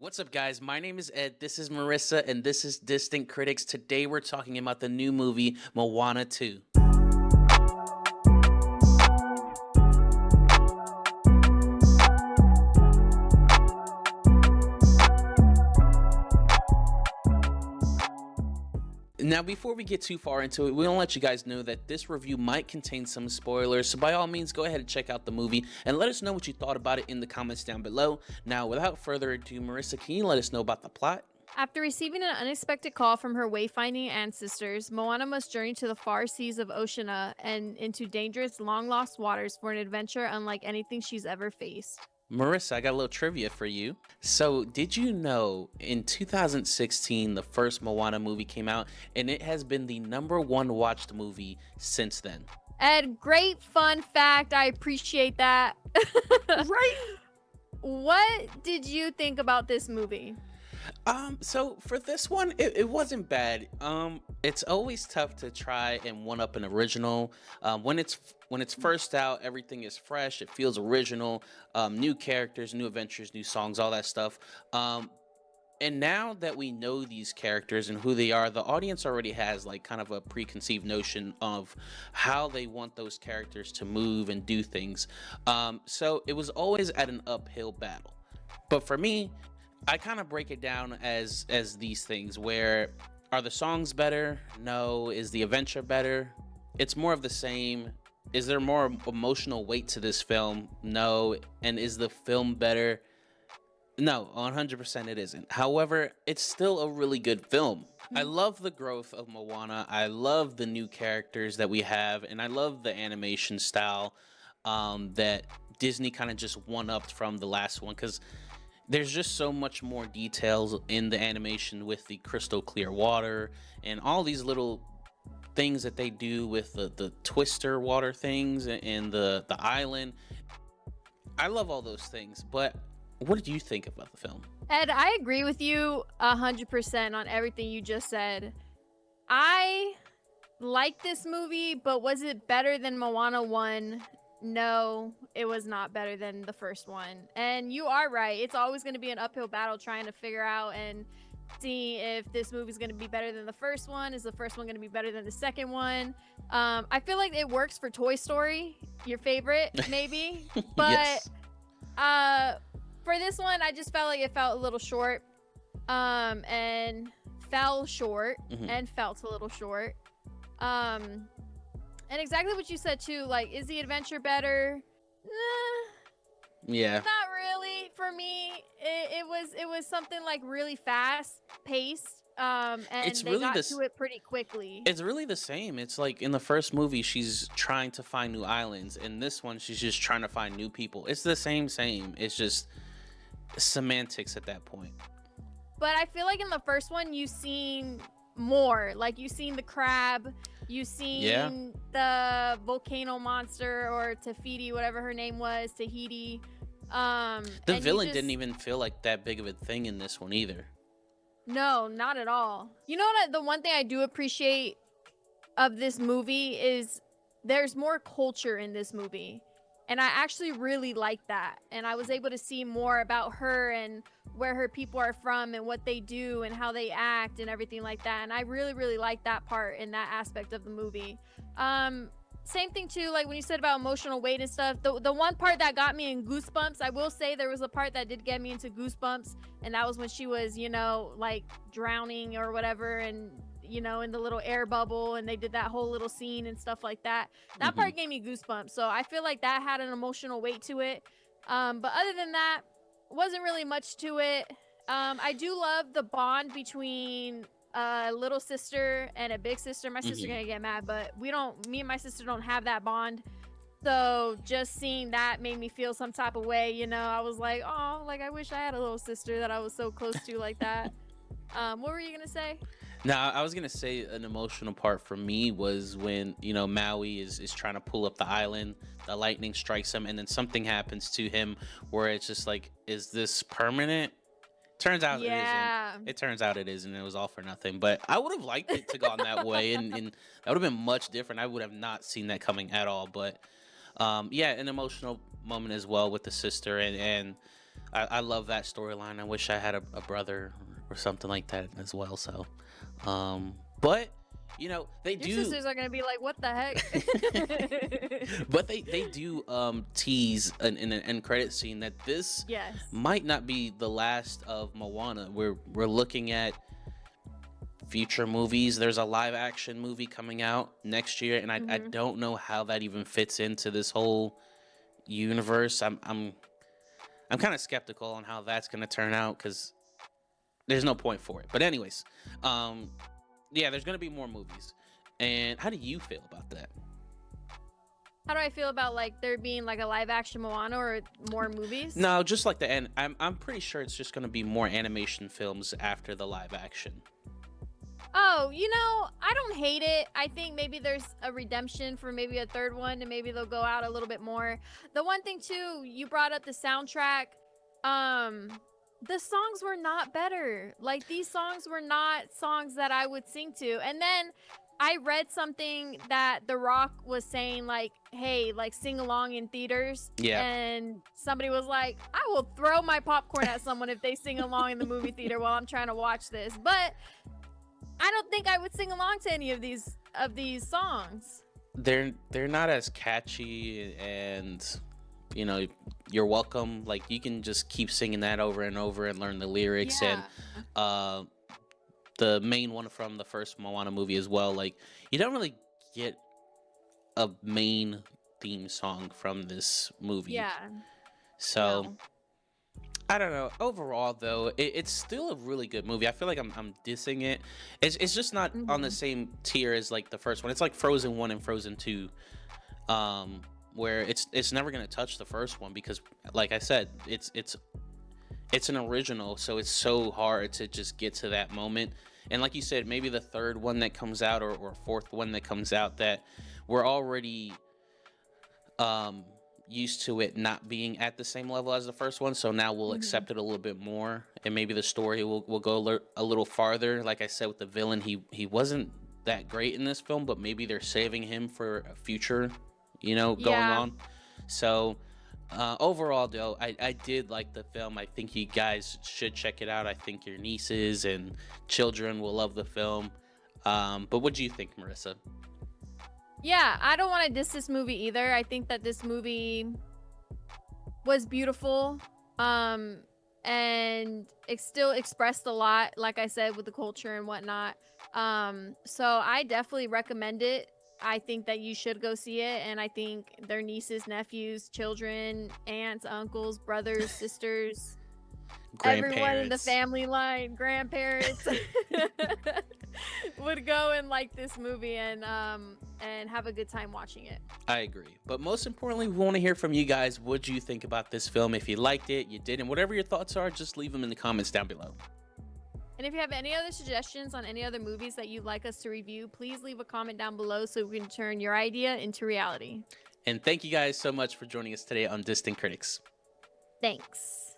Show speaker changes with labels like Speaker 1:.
Speaker 1: What's up, guys? My name is Ed. This is Marissa, and this is Distant Critics. Today, we're talking about the new movie Moana 2. Now, before we get too far into it, we want to let you guys know that this review might contain some spoilers, so by all means, go ahead and check out the movie and let us know what you thought about it in the comments down below. Now, without further ado, Marissa, can you let us know about the plot?
Speaker 2: After receiving an unexpected call from her wayfinding ancestors, Moana must journey to the far seas of Oceania and into dangerous, long-lost waters for an adventure unlike anything she's ever faced.
Speaker 1: Marissa, I got a little trivia for you. So, did you know in 2016 the first Moana movie came out, and it has been the #1 watched movie since then?
Speaker 2: Ed, great fun fact. I appreciate that.
Speaker 1: Right?
Speaker 2: What did you think about this movie?
Speaker 1: So for this one, it wasn't bad. It's always tough to try and one up an original. When it's first out, everything is fresh. It feels original. New characters, new adventures, new songs, all that stuff. And now that we know these characters and who they are, the audience already has like kind of a preconceived notion of how they want those characters to move and do things. So it was always at an uphill battle. But for me, I kind of break it down as these things where are the songs better? No. Is the adventure better? It's more of the same. Is there more emotional weight to this film? No. And is the film better? No, 100% it isn't. However, it's still a really good film. I love the growth of Moana. I love the new characters that we have, and I love the animation style that Disney kind of just one-upped from the last one, because there's just so much more details in the animation with the crystal clear water and all these little things that they do with the twister water things and the island. I love all those things, but what did you think about the film?
Speaker 2: Ed, I agree with you 100% on everything you just said. I like this movie, but was it better than Moana 1? No, it was not better than the first one. And you are right. It's always going to be an uphill battle trying to figure out and see if this movie's going to be better than the first one. Is the first one going to be better than the second one? I feel like it works for Toy Story, your favorite, maybe. But
Speaker 1: Yes.
Speaker 2: for this one, I just felt like it felt a little short and fell short and felt a little short. And exactly what you said too, like, is the adventure better?
Speaker 1: Yeah.
Speaker 2: Not really for me. It was something like really fast paced, and
Speaker 1: It's
Speaker 2: they
Speaker 1: really
Speaker 2: got
Speaker 1: this.
Speaker 2: to it pretty quickly.
Speaker 1: It's really the same. It's like in the first movie, she's trying to find new islands. In this one, she's just trying to find new people. It's the same. It's just semantics at that point.
Speaker 2: But I feel like in the first one, you seen more. Like you seen the crab, you seen the volcano monster or Tafiti, whatever her name was, Tahiti.
Speaker 1: The
Speaker 2: and
Speaker 1: villain didn't even feel like that big of a thing in this one either.
Speaker 2: No, not at all. You know what? The one thing I do appreciate of this movie is there's more culture in this movie. And I actually really like that. And I was able to see more about her and where her people are from and what they do and how they act and everything like that. And I really, really like that part in that aspect of the movie. Same thing too, like when you said about emotional weight and stuff. The one part that got me in goosebumps, I will say there was a part that did get me into goosebumps, and that was when she was, like drowning or whatever, and in the little air bubble, and they did that whole little scene and stuff like that. That part gave me goosebumps. So I feel like that had an emotional weight to it. But other than that, wasn't really much to it. I do love the bond between a little sister and a big sister. My sister gonna get mad, but me and my sister don't have that bond. So just seeing that made me feel some type of way. I was like, oh, like I wish I had a little sister that I was so close to like that. What were you gonna say?
Speaker 1: Now, I was gonna say an emotional part for me was when Maui is trying to pull up the island, the lightning strikes him, and then something happens to him where it's just like, is this permanent? Turns out it isn't. It turns out it isn't. It was all for nothing. But I would have liked it to go on that way, and that would have been much different. I would have not seen that coming at all. But yeah, an emotional moment as well with the sister, and I love that storyline. I wish I had a brother or something like that as well. So, but they
Speaker 2: Your
Speaker 1: do.
Speaker 2: sisters are gonna be like, "What the heck?"
Speaker 1: But they do tease in an end credit scene that this
Speaker 2: Yes.
Speaker 1: might not be the last of Moana. We're looking at future movies. There's a live action movie coming out next year, and I
Speaker 2: Hmm.
Speaker 1: don't know how that even fits into this whole universe. I'm kind of skeptical on how that's going to turn out because there's no point for it. But anyways, um, yeah, there's going to be more movies. And how do you feel about that?
Speaker 2: How do I feel about like there being like a live action Moana or more movies?
Speaker 1: No, just like the end. I'm pretty sure it's just going to be more animation films after the live action.
Speaker 2: Oh, I don't hate it. I think maybe there's a redemption for maybe a third one, and maybe they'll go out a little bit more. The one thing too, you brought up the soundtrack. Um, the songs were not better. Like these songs were not songs that I would sing to. And then I read something that The Rock was saying, like, hey, like sing along in theaters.
Speaker 1: Yeah.
Speaker 2: And somebody was like, I will throw my popcorn at someone if they sing along in the movie theater while I'm trying to watch this. But I don't think I would sing along to any of these songs.
Speaker 1: They're not as catchy, and you're welcome. Like you can just keep singing that over and over and learn the lyrics.
Speaker 2: Yeah.
Speaker 1: And the main one from the first Moana movie as well, like you don't really get a main theme song from this movie.
Speaker 2: Yeah.
Speaker 1: So
Speaker 2: No.
Speaker 1: I don't know. Overall, though, it's still a really good movie. I feel like I'm dissing it. It's just not on the
Speaker 2: Hmm.
Speaker 1: same tier as like the first one. It's like Frozen 1 and Frozen 2, where it's never gonna touch the first one because, like I said, it's an original, so it's so hard to just get to that moment. And like you said, maybe the third one that comes out or fourth one that comes out that we're already used to it not being at the same level as the first one, so now we'll
Speaker 2: Hmm.
Speaker 1: accept it a little bit more, and maybe the story will go a little farther. Like I said, with the villain, he wasn't that great in this film, but maybe they're saving him for a future, going
Speaker 2: Yeah.
Speaker 1: on. So overall, though, I did like the film. I think you guys should check it out. I think your nieces and children will love the film. But what do you think, Marissa?
Speaker 2: Yeah, I don't want to diss this movie either. I think that this movie was beautiful. And it still expressed a lot, like I said, with the culture and whatnot. So I definitely recommend it. I think that you should go see it, and I think their nieces, nephews, children, aunts, uncles, brothers, sisters, everyone in the
Speaker 1: Grandparents.
Speaker 2: family line, grandparents would go and like this movie and have a good time watching it.
Speaker 1: I agree. But most importantly, we want to hear from you guys. What do you think about this film? If you liked it, you didn't, whatever your thoughts are, just leave them in the comments down below.
Speaker 2: And if you have any other suggestions on any other movies that you'd like us to review, please leave a comment down below so we can turn your idea into reality.
Speaker 1: And thank you guys so much for joining us today on Distant Critics.
Speaker 2: Thanks.